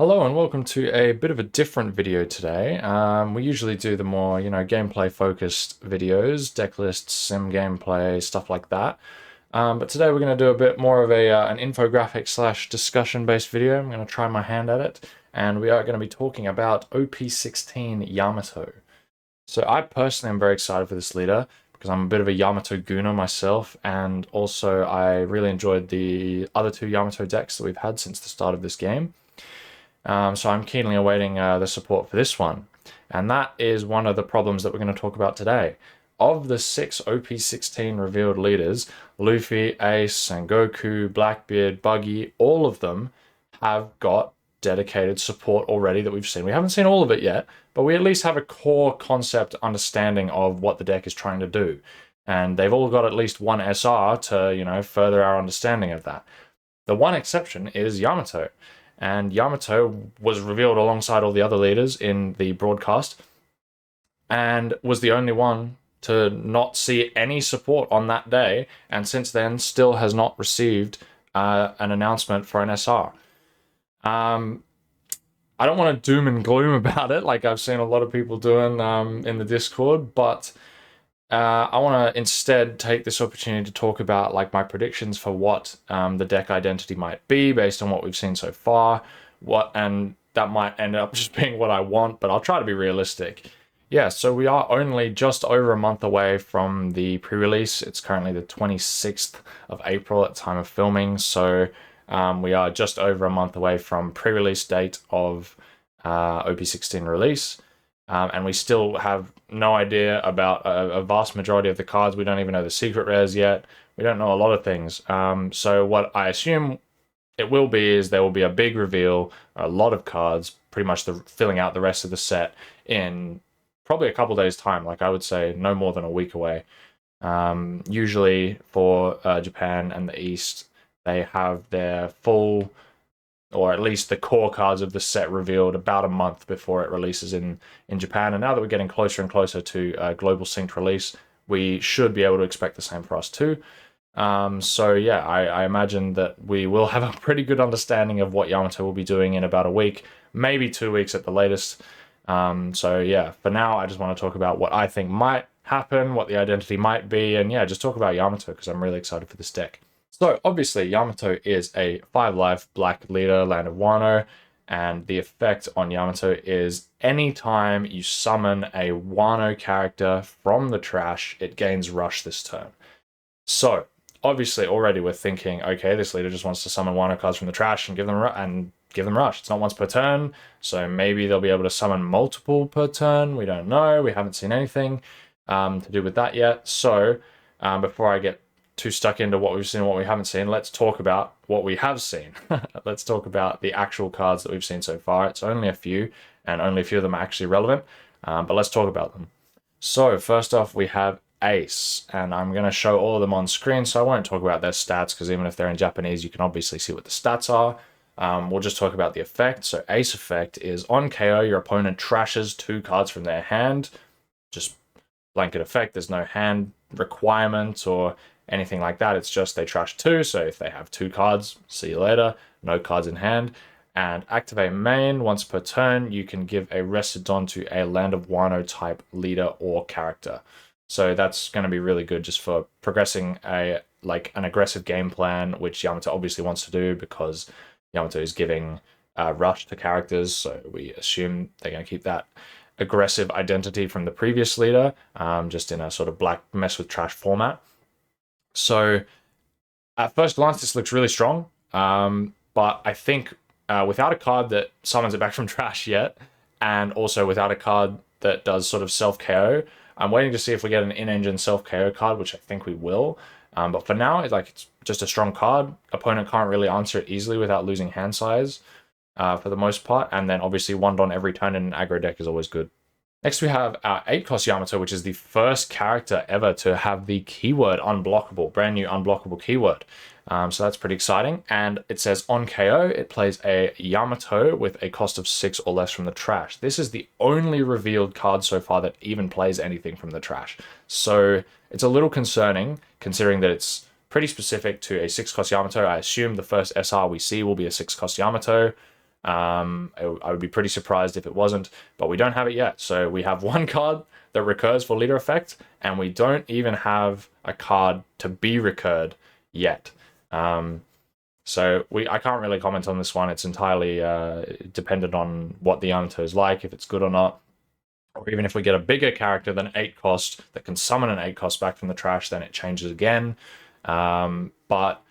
Hello and welcome to a bit of a different video today. We usually do the more, gameplay focused videos, deck lists, sim gameplay, stuff like that. But today we're going to do a bit more of an infographic slash discussion based video. I'm going to try my hand at it, and we are going to be talking about OP16 Yamato. So I personally am very excited for this leader because I'm a bit of a Yamato gooner myself, and also I really enjoyed the other two Yamato decks that we've had since the start of this game. So I'm keenly awaiting the support for this one. And that is one of the problems that we're going to talk about today. Of the 6 OP16 revealed leaders, Luffy, Ace, Sengoku, Blackbeard, Buggy, all of them have got dedicated support already that we've seen. We haven't seen all of it yet, but we at least have a core concept understanding of what the deck is trying to do. And they've all got at least one SR to, further our understanding of that. The one exception is Yamato. And Yamato was revealed alongside all the other leaders in the broadcast and was the only one to not see any support on that day, and since then still has not received an announcement for an SR. I don't want to doom and gloom about it like I've seen a lot of people doing in the Discord, but I want to instead take this opportunity to talk about like my predictions for what the deck identity might be based on what we've seen so far. And that might end up just being what I want, but I'll try to be realistic. Yeah, so we are only just over a month away from the pre-release. It's currently the 26th of April at time of filming, so we are just over a month away from pre-release date of OP16 release. And we still have no idea about a vast majority of the cards. We don't even know the secret rares yet. We don't know a lot of things. So what I assume it will be is there will be a big reveal, a lot of cards, pretty much filling out the rest of the set in probably a couple days' time. Like I would say no more than a week away. Usually for Japan and the East, they have their full, or at least the core cards of the set revealed about a month before it releases in Japan. And now that we're getting closer and closer to global synced release, we should be able to expect the same for us too. So yeah, I imagine that we will have a pretty good understanding of what Yamato will be doing in about a week, maybe 2 weeks at the latest. So yeah, for now, I just want to talk about what I think might happen, what the identity might be, and yeah, just talk about Yamato because I'm really excited for this deck. So obviously Yamato is a 5-life black leader, Land of Wano, and the effect on Yamato is anytime you summon a Wano character from the trash, it gains Rush this turn. So obviously already we're thinking, okay, this leader just wants to summon Wano cards from the trash and give them Rush. It's not once per turn, so maybe they'll be able to summon multiple per turn. We don't know. We haven't seen anything to do with that yet. So before I get too stuck into what we've seen and what we haven't seen, let's talk about what we have seen. Let's talk about the actual cards that we've seen so far. It's only a few, and only a few of them are actually relevant, but let's talk about them. So first off, we have Ace, and I'm going to show all of them on screen, so I won't talk about their stats, because even if they're in Japanese, you can obviously see what the stats are. We'll just talk about the effect. So Ace effect is on KO, your opponent trashes 2 cards from their hand. Just blanket effect. There's no hand requirement or anything like that. It's just they trash 2, so if they have 2 cards, see you later. No cards in hand. And activate main, once per turn, you can give a Rested to a Land of Wano type leader or character. So that's going to be really good just for progressing an aggressive game plan, which Yamato obviously wants to do because Yamato is giving Rush to characters, so we assume they're going to keep that aggressive identity from the previous leader, just in a sort of black mess with trash format. So at first glance, this looks really strong, but I think without a card that summons it back from trash yet, and also without a card that does sort of self-KO, I'm waiting to see if we get an in-engine self-KO card, which I think we will. But for now, it's just a strong card. Opponent can't really answer it easily without losing hand size for the most part. And then obviously 1 on every turn in an aggro deck is always good. Next, we have our 8-cost Yamato, which is the first character ever to have the keyword unblockable, brand new unblockable keyword. So that's pretty exciting. And it says on KO, it plays a Yamato with a cost of 6 or less from the trash. This is the only revealed card so far that even plays anything from the trash. So it's a little concerning, considering that it's pretty specific to a 6-cost Yamato. I assume the first SR we see will be a 6-cost Yamato. I would be pretty surprised if it wasn't, but we don't have it yet. So we have one card that recurs for leader effect, and we don't even have a card to be recurred yet. So I can't really comment on this one. It's entirely dependent on what the Yamato is like, if it's good or not. Or even if we get a bigger character than 8 cost that can summon an 8 cost back from the trash, then it changes again. But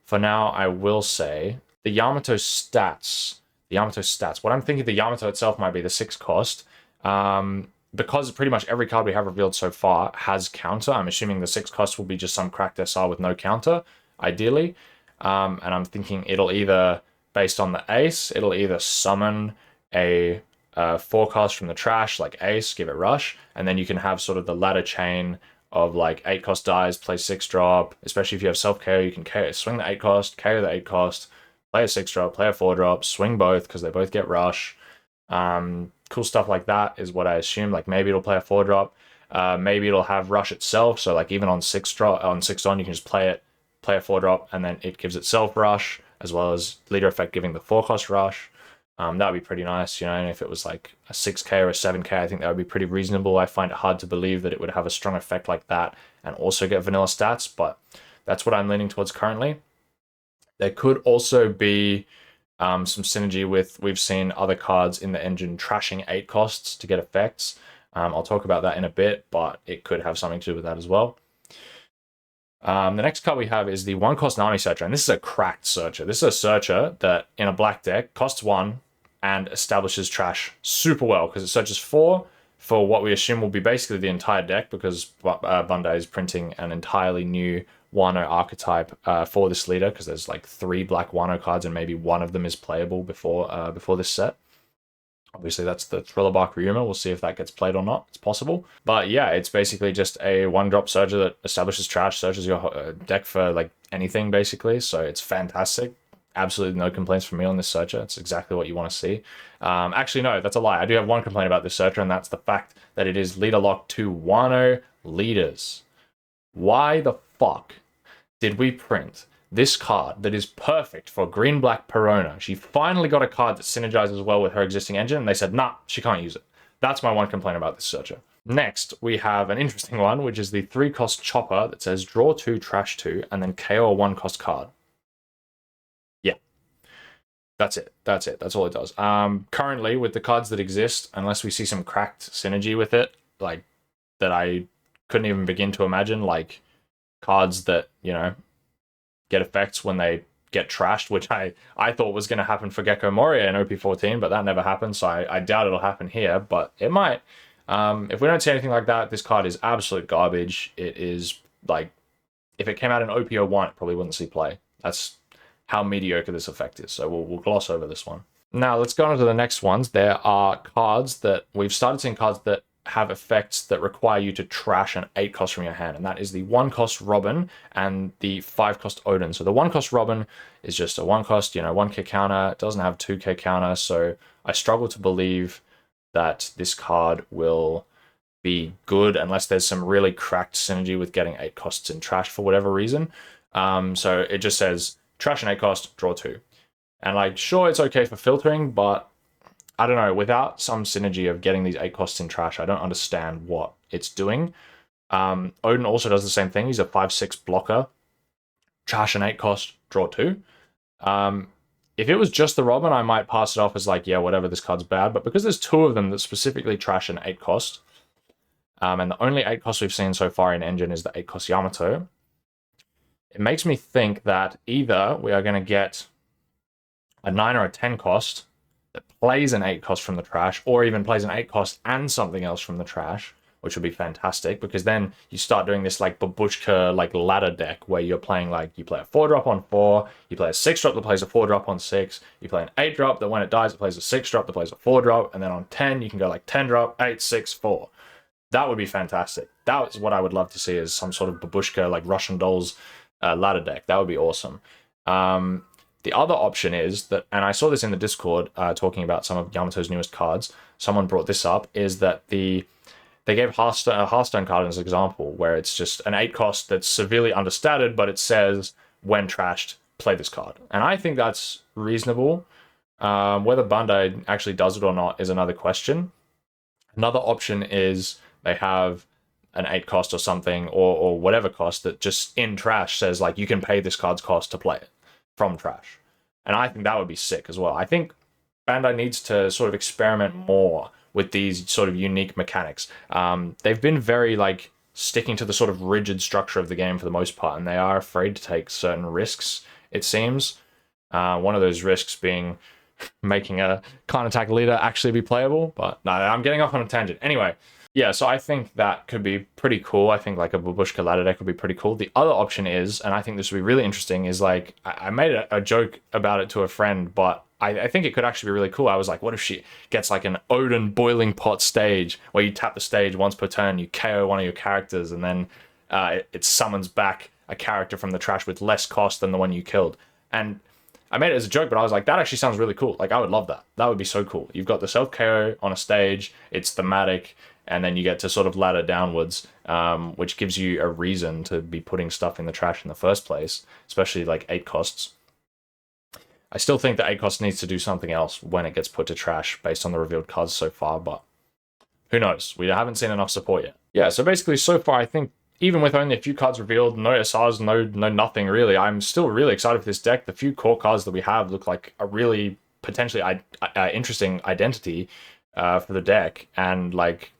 for now, I will say the Yamato stats. What I'm thinking the Yamato itself might be the 6 cost. Because pretty much every card we have revealed so far has counter. I'm assuming the 6 cost will be just some cracked SR with no counter, ideally. And I'm thinking it'll either, based on the ace, it'll either summon a 4 cost from the trash, like ace, give it rush, and then you can have sort of the ladder chain of like 8 cost dies, play 6 drop, especially if you have self KO, you can KO, swing the 8 cost, KO the 8 cost, play a 6 drop, play a 4 drop, swing both because they both get rush. Cool stuff like that is what I assume. Like maybe it'll play a 4 drop, maybe it'll have rush itself, so like even on 6 drop, on 6 on, you can just play a 4 drop, and then it gives itself rush, as well as leader effect giving the 4 cost rush. That would be pretty nice, you know, and if it was like a 6k or a 7k, I think that would be pretty reasonable. I find it hard to believe that it would have a strong effect like that and also get vanilla stats, but that's what I'm leaning towards currently. There could also be some synergy with, we've seen other cards in the engine trashing 8 costs to get effects. I'll talk about that in a bit, but it could have something to do with that as well. The next card we have is the 1 cost Nami Searcher, and this is a cracked Searcher. This is a Searcher that in a black deck costs 1 and establishes trash super well because it searches 4 for what we assume will be basically the entire deck, because Bandai is printing an entirely new Wano archetype for this leader, because there's like 3 black Wano cards and maybe one of them is playable before this set. Obviously, that's the Thriller Bark Ryuma. We'll see if that gets played or not. It's possible. But yeah, it's basically just a 1-drop Searcher that establishes trash, searches your deck for like anything, basically. So it's fantastic. Absolutely no complaints from me on this Searcher. It's exactly what you want to see. Actually, no, that's a lie. I do have one complaint about this Searcher, and that's the fact that it is leader locked to Wano leaders. Why the fuck did we print this card that is perfect for green-black Perona? She finally got a card that synergizes well with her existing engine, and they said, nah, she can't use it. That's my one complaint about this Searcher. Next, we have an interesting one, which is the 3-cost Chopper that says draw 2, trash 2, and then KO a 1-cost card. Yeah. That's it. That's all it does. Currently, with the cards that exist, unless we see some cracked synergy with it, like, that I couldn't even begin to imagine, like, cards that, you know, get effects when they get trashed, which I thought was going to happen for Gecko Moria in OP14, but that never happened, so I doubt it'll happen here, but it might. If we don't see anything like that, this card is absolute garbage. It is, like, if it came out in OP01, it probably wouldn't see play. That's how mediocre this effect is, so we'll gloss over this one. Now, let's go on to the next ones. There are cards that, we've started seeing cards that have effects that require you to trash an 8 cost from your hand, and that is the 1 cost Robin and the 5 cost Odin. So the 1 cost Robin is just a 1 cost, you know, 1k counter. It doesn't have 2k counter, so I struggle to believe that this card will be good unless there's some really cracked synergy with getting 8 costs in trash for whatever reason. So it just says trash an 8 cost, draw 2. And like, sure, it's okay for filtering, but I don't know, without some synergy of getting these 8 costs in trash, I don't understand what it's doing. Odin also does the same thing. He's a 5/6 blocker. Trash an 8 cost, draw 2. If it was just the Robin, I might pass it off as like, yeah, whatever, this card's bad. But because there's 2 of them that specifically trash an 8 cost, and the only 8 cost we've seen so far in Engine is the 8 cost Yamato, it makes me think that either we are going to get a 9 or a 10 cost that plays an 8 cost from the trash, or even plays an 8 cost and something else from the trash, which would be fantastic, because then you start doing this like babushka like ladder deck where you're playing like, you play a 4-drop on 4, you play a 6-drop that plays a 4-drop on 6, you play an 8-drop that when it dies it plays a 6-drop that plays a 4-drop, and then on 10 you can go like 10-drop, 8, 6, 4. That would be fantastic. That is what I would love to see, as some sort of babushka like Russian dolls ladder deck. That would be awesome. The other option is that, and I saw this in the Discord talking about some of Yamato's newest cards, someone brought this up, is that they gave a Hearthstone card as an example, where it's just an 8 cost that's severely understated, but it says, when trashed, play this card. And I think that's reasonable. Whether Bandai actually does it or not is another question. Another option is they have an 8 cost or something, or whatever cost that just in trash says like you can pay this card's cost to play it from trash. And I think that would be sick as well. I think Bandai needs to sort of experiment more with these sort of unique mechanics. They've been very like sticking to the sort of rigid structure of the game for the most part, and they are afraid to take certain risks, it seems. One of those risks being making a Clan Attack leader actually be playable, but no, I'm getting off on a tangent. Anyway, yeah, so I think that could be pretty cool. I think like a Babushka ladder deck would be pretty cool. The other option is, and I think this would be really interesting, is like, I made a joke about it to a friend, but I think it could actually be really cool. I was like, what if she gets like an Odin Boiling Pot stage, where you tap the stage once per turn, you KO one of your characters, and then it summons back a character from the trash with less cost than the one you killed. And I made it as a joke, but I was like, that actually sounds really cool. Like, I would love that. That would be so cool. You've got the self-KO on a stage, it's thematic, and then you get to sort of ladder downwards, which gives you a reason to be putting stuff in the trash in the first place, especially like 8 costs. I still think that 8 costs needs to do something else when it gets put to trash based on the revealed cards so far, but who knows? We haven't seen enough support yet. Yeah, so basically so far, I think even with only a few cards revealed, no SRs, no nothing really, I'm still really excited for this deck. The few core cards that we have look like a really potentially interesting identity for the deck, and like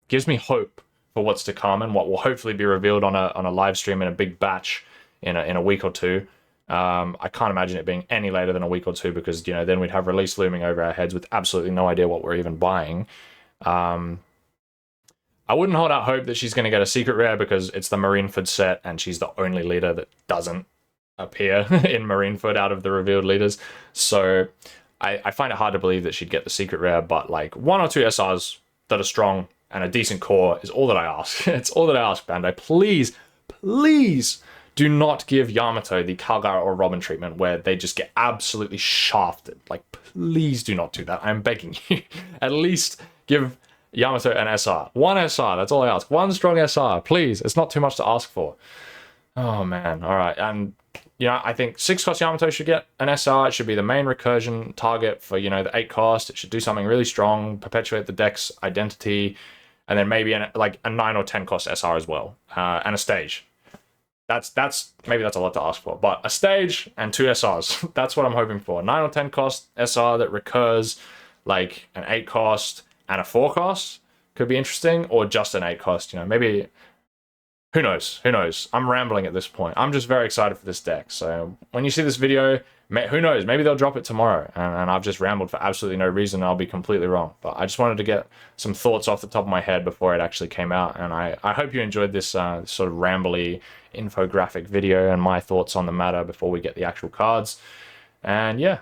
gives me hope for what's to come and what will hopefully be revealed on a live stream in a big batch in a week or two. I can't imagine it being any later than a week or two, because then we'd have release looming over our heads with absolutely no idea what we're even buying. I wouldn't hold out hope that she's going to get a secret rare, because it's the Marineford set and she's the only leader that doesn't appear in Marineford out of the revealed leaders. So I find it hard to believe that she'd get the secret rare, but like 1 or 2 SRs that are strong and a decent core is all that I ask. It's all that I ask, Bandai. Please, please do not give Yamato the Calgar or Robin treatment where they just get absolutely shafted. Like, please do not do that. I'm begging you. At least give Yamato an SR. 1 SR, that's all I ask. 1 strong SR, please. It's not too much to ask for. Oh, man. All right. And, I think 6 cost Yamato should get an SR. It should be the main recursion target for, the 8 cost. It should do something really strong, perpetuate the deck's identity, and then maybe a 9 or 10 cost SR as well, and a stage. Maybe that's a lot to ask for, but a stage and 2 SRs. That's what I'm hoping for. 9 or 10 cost SR that recurs, like an 8 cost and a 4 cost could be interesting, or just an 8 cost. Maybe. Who knows? Who knows? I'm rambling at this point. I'm just very excited for this deck. So when you see this video, who knows? Maybe they'll drop it tomorrow, and I've just rambled for absolutely no reason. I'll be completely wrong. But I just wanted to get some thoughts off the top of my head before it actually came out, and I hope you enjoyed this sort of rambly infographic video and my thoughts on the matter before we get the actual cards. And yeah,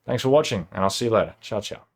thanks for watching, and I'll see you later. Ciao, ciao.